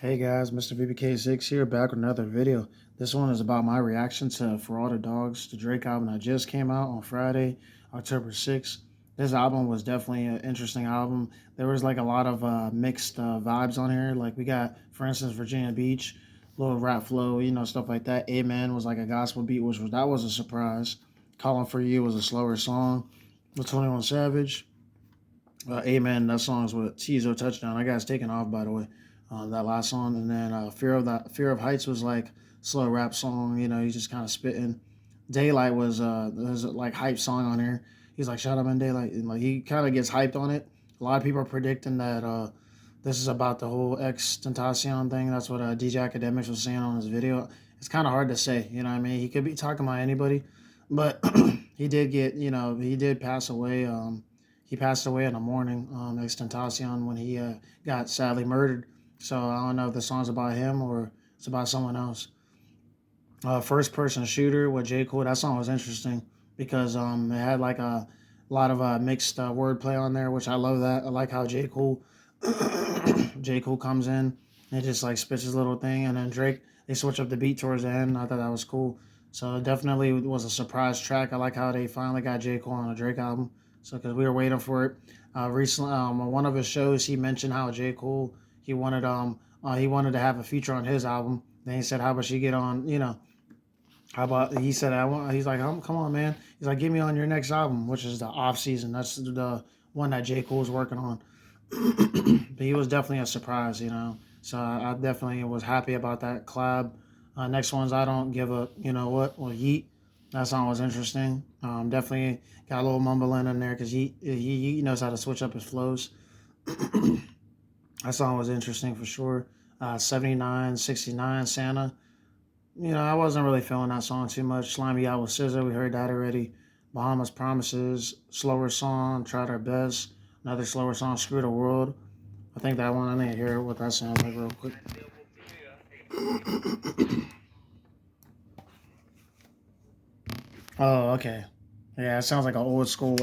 Hey guys, Mr. VBK6 here, back with another video. This one is about my reaction to For All the Dogs, the Drake album that just came out on Friday, October 6th. This album was definitely an interesting album. There was like a lot of mixed vibes on here. Like we got, for instance, Virginia Beach, little rap flow, stuff like that. Amen was like a gospel beat, that was a surprise. Calling for You was a slower song with 21 Savage. Amen. That song's with Tizo Touchdown. That guy's taken off, by the way. That last song, and then Fear of Heights was like slow rap song. He's just kind of spitting. Daylight was there's a, like hype song on here. He's like shout out in Daylight, and like he kind of gets hyped on it. A lot of people are predicting that this is about the whole X Tentacion thing. That's what DJ Academics was saying on his video. It's kind of hard to say. You know what I mean? He could be talking about anybody, but he did get he did pass away. He passed away in the morning, Extentacion, when he got sadly murdered. So I don't know if the song's about him or it's about someone else. First person shooter with J. Cole, that song was interesting because it had like a lot of mixed wordplay on there, which I love that. I like how J. Cole J. Cole comes in and just like spits his little thing, and then Drake, they switch up the beat towards the end. I thought that was cool. So it definitely was a surprise track. I like how they finally got J. Cole on a Drake album. So because we were waiting for it. Recently, on one of his shows, he mentioned how J. Cole he wanted to have a feature on his album. Then he said, "How about you get on? How about?" He said, "I want." He's like, "Come on, man." He's like, "Get me on your next album, which is the off season. That's the one that J. Cole's working on." But he was definitely a surprise. So I definitely was happy about that collab. Next one's I Don't Give a Well, Yeet. That song was interesting. Definitely got a little mumbling in there because he knows how to switch up his flows. That song was interesting for sure. 79, 69, Santa. I wasn't really feeling that song too much. Slimy Out with SZA, we heard that already. Bahamas Promises, slower song, Tried Our Best. Another slower song, Screw the World. I think that one, I need to hear what that sounds like real quick. Oh, okay. Yeah, it sounds like an old school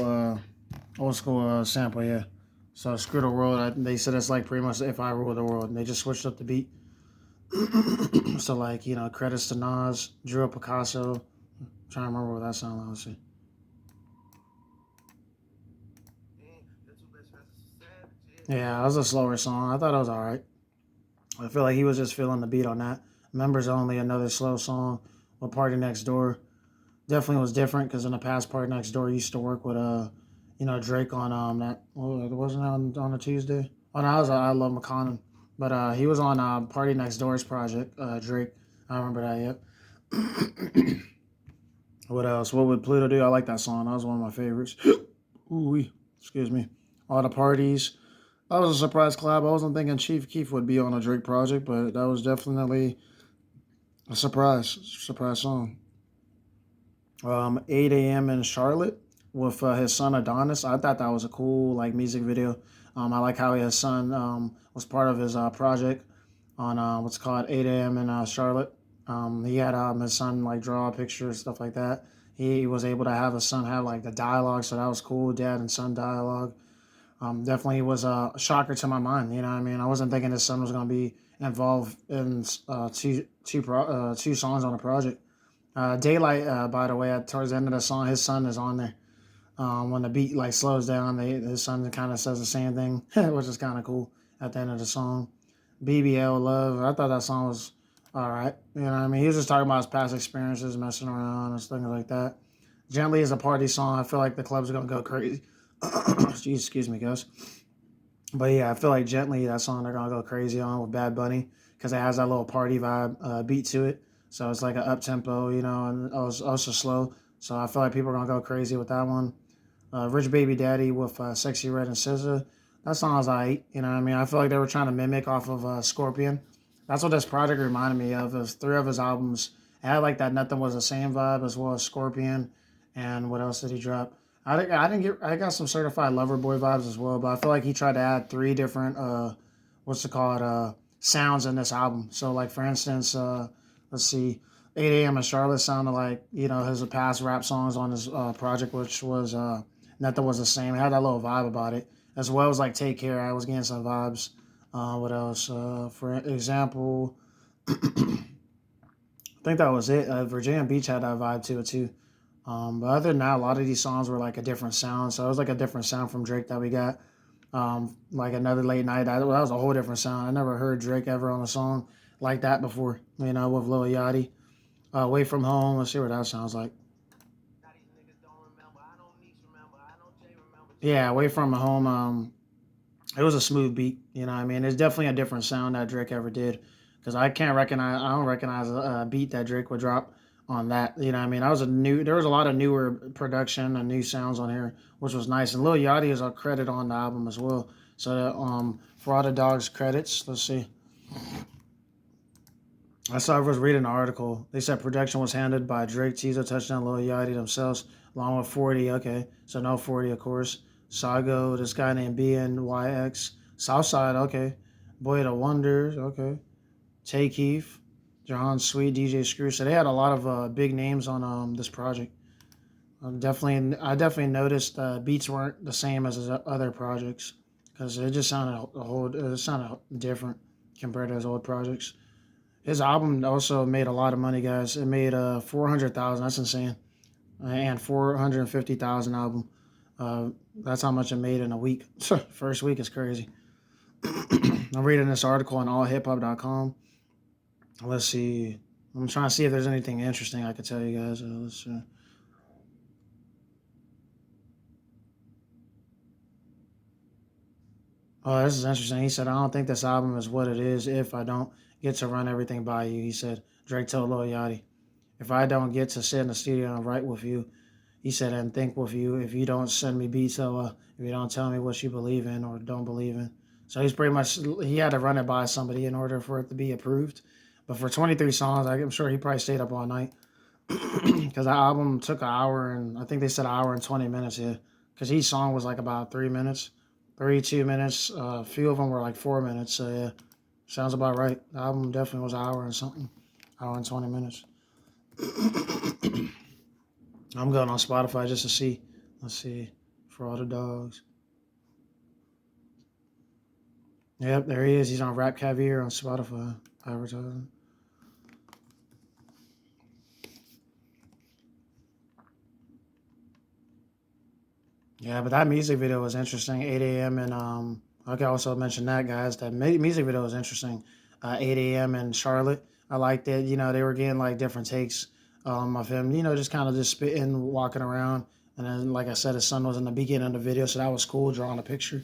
sample, yeah. So Screw the World, they said it's like pretty much If I Rule the World. And they just switched up the beat. So like, credits to Nas, Drew Picasso. I'm trying to remember what that sounded like. Let's see. Yeah, that was a slower song. I thought it was alright. I feel like he was just feeling the beat on that. Members Only, another slow song with Party Next Door. Definitely was different because in the past, Party Next Door used to work with Drake on that. Well, it wasn't on a Tuesday. Oh, no, that was I Love McConnell. But he was on Party Next Door's project, Drake. I remember that, yep. What else? What would Pluto do? I like that song. That was one of my favorites. Ooh, excuse me. All the Parties. That was a surprise collab. I wasn't thinking Chief Keef would be on a Drake project, but that was definitely a surprise song. 8 a.m. in Charlotte with his son Adonis. I thought that was a cool like music video. I like how his son was part of his project on what's called 8 a.m. in Charlotte. He had his son like draw pictures, stuff like that. He was able to have his son have like the dialogue, so that was cool, dad and son dialogue. Definitely was a shocker to my mind. You know what I mean? I wasn't thinking his son was going to be involved in two songs on a project. Daylight, by the way, towards the end of the song, his son is on there. When the beat like slows down, his son kind of says the same thing, which is kind of cool at the end of the song. BBL Love, I thought that song was all right. You know what I mean? He was just talking about his past experiences, messing around and things like that. Gently is a party song. I feel like the club's gonna go crazy. Excuse me, guys. But yeah, I feel like Gently, that song they're gonna go crazy on with Bad Bunny because it has that little party vibe beat to it. So it's like an up tempo, and also slow. So I feel like people are gonna go crazy with that one. Rich Baby Daddy with Sexy Red and SZA. That song's alright. You know what I mean? I feel like they were trying to mimic off of Scorpion. That's what this project reminded me of. Is three of his albums. It had like that Nothing Was the Same vibe as well as Scorpion. And what else did he drop? I got some Certified Lover Boy vibes as well, but I feel like he tried to add three different what's it called sounds in this album. So like for instance, let's see, 8 a.m. in Charlotte sounded like his past rap songs on his project, which was Nothing Was the Same. It had that little vibe about it, as well as like Take Care. I was getting some vibes What else? For example, I think that was it. Virginia Beach had that vibe to it too. But other than that, a lot of these songs were like a different sound. So it was like a different sound from Drake that we got. Like Another Late Night, that was a whole different sound. I never heard Drake ever on a song like that before. You know, with Lil Yachty. Away from Home. Let's see what that sounds like. Yeah, Away from Home. It was a smooth beat. You know what I mean? It's definitely a different sound that Drake ever did. Because I don't recognize a beat that Drake would drop on that. You know what I mean? There was a lot of newer production and new sounds on here, which was nice. And Lil Yachty is a credit on the album as well. So, for all the dogs credits, let's see. I saw I was reading an article. They said production was handled by Drake, Tizo, Touchdown, Lil Yachty themselves, along with 40. Okay, so no 40, of course. Sago, this guy named BNYX. Southside, okay. Boy the Wonders, okay. Tay Keith, John Sweet, DJ Screw. So they had a lot of big names on this project. I definitely noticed beats weren't the same as his other projects because it just sounded it sounded different compared to his old projects. His album also made a lot of money, guys. It made 400,000. That's insane. And 450,000 album. That's how much it made in a week. First week is crazy. I'm reading this article on allhiphop.com. Let's see. I'm trying to see if there's anything interesting I could tell you guys. Let's see. Oh, this is interesting. He said, I don't think this album is what it is if I don't get to run everything by you. He said, Drake told Lil Yachty, if I don't get to sit in the studio and write with you, he said, and think with you, if you don't send me beats, so if you don't tell me what you believe in or don't believe in. So he's pretty much, he had to run it by somebody in order for it to be approved. But for 23 songs, I'm sure he probably stayed up all night because that album took an hour and I think they said an hour and 20 minutes here because each song was like about 3 minutes, 2 minutes. A few of them were like 4 minutes. So yeah, sounds about right. The album definitely was an hour and something, hour and 20 minutes. I'm going on Spotify just to see. Let's see. For all the dogs. Yep, there he is. He's on Rap Caviar on Spotify. Advertising. Yeah, but that music video was interesting. 8 a.m. and I can also mention that, guys. That music video was interesting. 8 a.m. in Charlotte. I liked it. You know, they were getting like different takes of him. You know, just kind of just spitting, walking around. And then, like I said, his son was in the beginning of the video, so that was cool. Drawing a picture.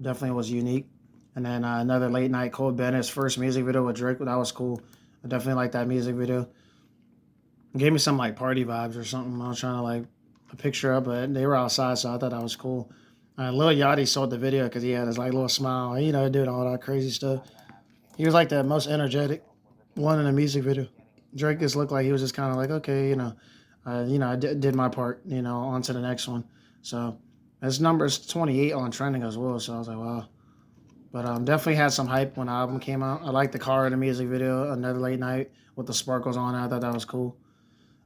Definitely was unique. And then another late night, Cole Bennett's first music video with Drake. That was cool. I definitely like that music video. It gave me some like party vibes or something. I was trying to like a picture up, but they were outside, so I thought that was cool. Lil Yachty sold the video because he had his like little smile, you know, doing all that crazy stuff. He was like the most energetic one in the music video. Drake just looked like he was just kind of like, okay, I did my part, on to the next one. So his number is 28 on trending as well. So I was like, wow. But definitely had some hype when the album came out. I liked the car in the music video, Another Late Night with the sparkles on it. I thought that was cool.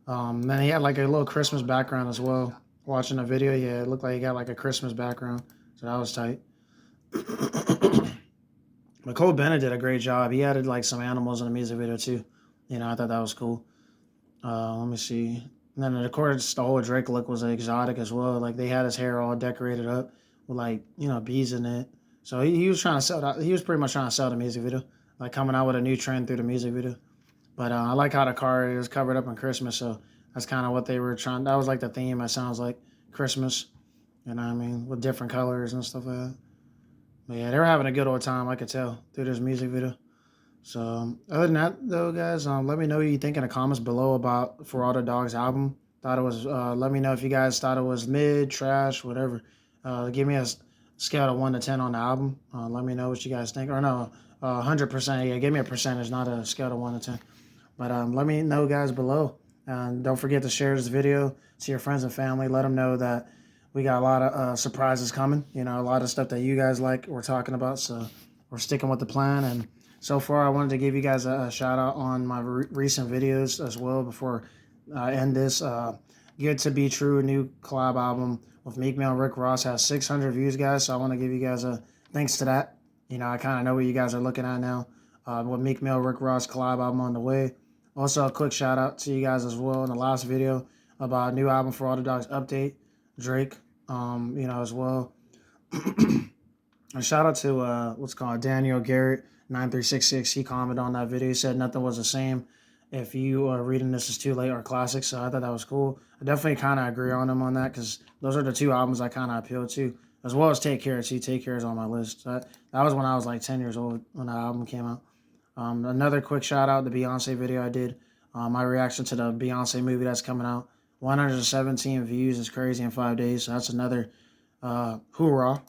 Then he had like a little Christmas background as well. Watching the video, yeah, it looked like he got like a Christmas background. So that was tight. But Cole Bennett did a great job. He added like some animals in the music video too. I thought that was cool. Let me see. And then of course the whole Drake look was exotic as well. Like they had his hair all decorated up with like bees in it. So he was trying to sell that. He was pretty much trying to sell the music video, like coming out with a new trend through the music video. But I like how the car is covered up on Christmas. So that's kind of what they were trying. That was like the theme. It sounds like Christmas. You know what I mean? With different colors and stuff like that. But yeah, they were having a good old time. I could tell through this music video. So other than that, though, guys, let me know what you think in the comments below about For All the Dogs album. Thought it was. Let me know if you guys thought it was mid, trash, whatever. Give me a scale of 1 to 10 on the album. Let me know what you guys think. Or no, 100%. Yeah, give me a percentage, not a scale of 1 to 10. But let me know, guys, below. And don't forget to share this video to your friends and family. Let them know that we got a lot of surprises coming. A lot of stuff that you guys like we're talking about. So we're sticking with the plan. And so far, I wanted to give you guys a shout out on my recent videos as well before I end this. Good to Be True, new collab album with Meek Mill and Rick Ross has 600 views, guys. So I want to give you guys a thanks to that, I kind of know what you guys are looking at now. With Meek Mill, Rick Ross collab album on the way. Also, a quick shout out to you guys as well in the last video about a new album for All the Dogs update, Drake, as well. A shout out to what's called Daniel Garrett 9366. He commented on that video. He said nothing was the same. If you are reading This Is Too Late or Classic, so I thought that was cool. I definitely kind of agree on him on that because those are the two albums I kind of appeal to, as well as Take Care. See, Take Care is on my list. That was when I was like 10 years old when that album came out. Another quick shout out, the Beyonce video I did. My reaction to the Beyonce movie that's coming out. 117 views is crazy in 5 days. So that's another hoorah,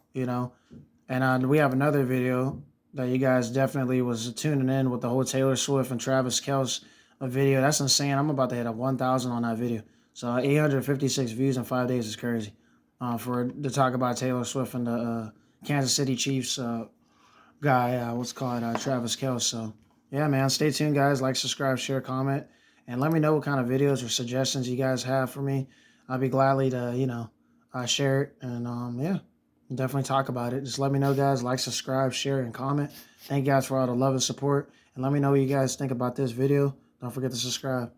And we have another video that you guys definitely was tuning in with the whole Taylor Swift and Travis Kelce video. That's insane. I'm about to hit up 1,000 on that video. So 856 views in 5 days is crazy. To talk about Taylor Swift and the Kansas City Chiefs guy, Travis Kelce. So yeah, man, stay tuned, guys. Like, subscribe, share, comment, and let me know what kind of videos or suggestions you guys have for me. I'll be gladly to share it and yeah. Definitely talk about it. Just let me know, guys. Like, subscribe, share, and comment. Thank you guys for all the love and support. And let me know what you guys think about this video. Don't forget to subscribe.